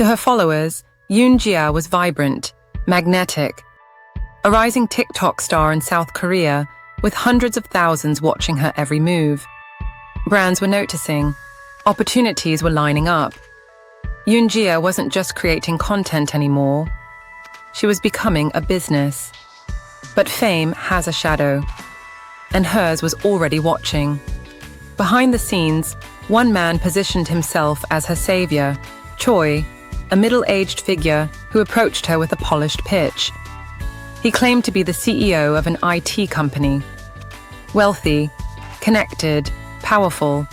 To her followers, Yoon Jia was vibrant, magnetic, a rising TikTok star in South Korea with hundreds of thousands watching her every move. Brands were noticing. Opportunities were lining up. Yoon Jia wasn't just creating content anymore. She was becoming a business. But fame has a shadow, and hers was already watching. Behind the scenes, one man positioned himself as her savior, Choi, a middle-aged figure who approached her with a polished pitch. He claimed to be the CEO of an IT company. Wealthy, connected, powerful.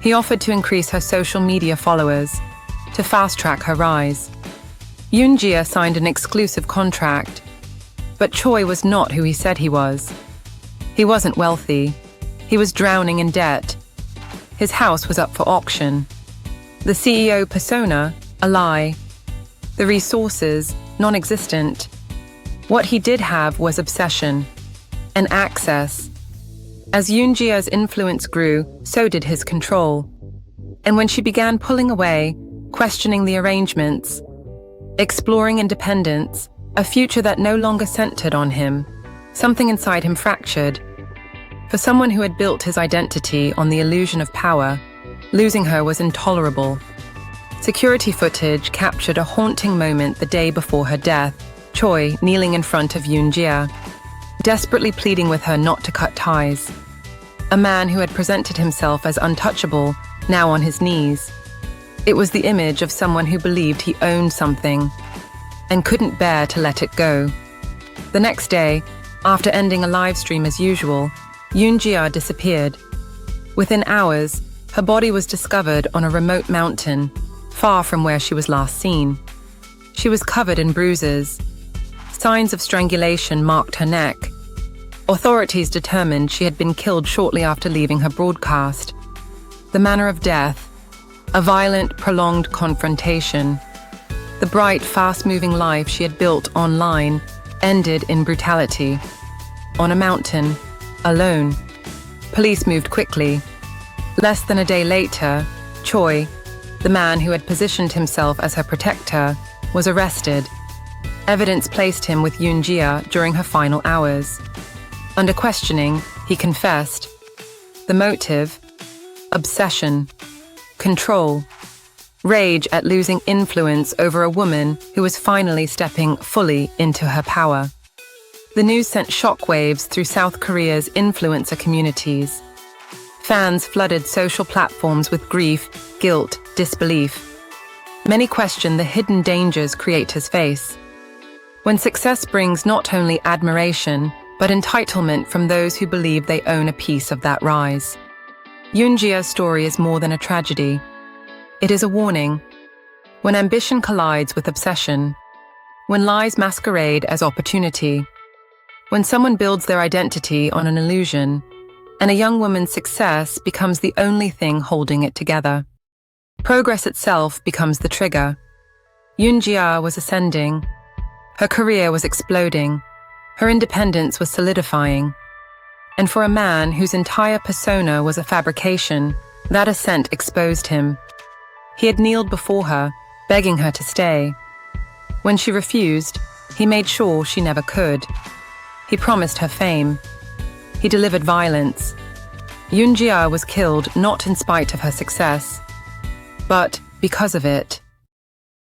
He offered to increase her social media followers, to fast-track her rise. Yoon Jia signed an exclusive contract, but Choi was not who he said he was. He wasn't wealthy. He was drowning in debt. His house was up for auction. The CEO persona, a lie. The resources, non-existent. What he did have was obsession and access. As Yoon Jia's influence grew, so did his control. And when she began pulling away, questioning the arrangements, exploring independence, a future that no longer centered on him, something inside him fractured. For someone who had built his identity on the illusion of power, losing her was intolerable. Security footage captured a haunting moment the day before her death, Choi kneeling in front of Yoon Jia, desperately pleading with her not to cut ties. A man who had presented himself as untouchable, now on his knees. It was the image of someone who believed he owned something and couldn't bear to let it go. The next day, after ending a live stream as usual, Yoon Jia disappeared. Within hours, her body was discovered on a remote mountain, far from where she was last seen. She was covered in bruises. Signs of strangulation marked her neck. Authorities determined she had been killed shortly after leaving her broadcast. The manner of death, a violent, prolonged confrontation. The bright, fast-moving life she had built online ended in brutality. On a mountain, alone. Police moved quickly. Less than a day later, Choi, the man who had positioned himself as her protector, was arrested. Evidence placed him with Yoon Jia during her final hours. Under questioning, he confessed. The motive? Obsession. Control. Rage at losing influence over a woman who was finally stepping fully into her power. The news sent shockwaves through South Korea's influencer communities. Fans flooded social platforms with grief, guilt, disbelief. Many questioned the hidden dangers creators face. When success brings not only admiration, but entitlement from those who believe they own a piece of that rise. Yoon Jia's story is more than a tragedy. It is a warning. When ambition collides with obsession, when lies masquerade as opportunity, when someone builds their identity on an illusion, and a young woman's success becomes the only thing holding it together. Progress itself becomes the trigger. Yoon Jia was ascending. Her career was exploding. Her independence was solidifying. And for a man whose entire persona was a fabrication, that ascent exposed him. He had kneeled before her, begging her to stay. When she refused, he made sure she never could. He promised her fame. He delivered violence. Yoon Jia was killed not in spite of her success, but because of it.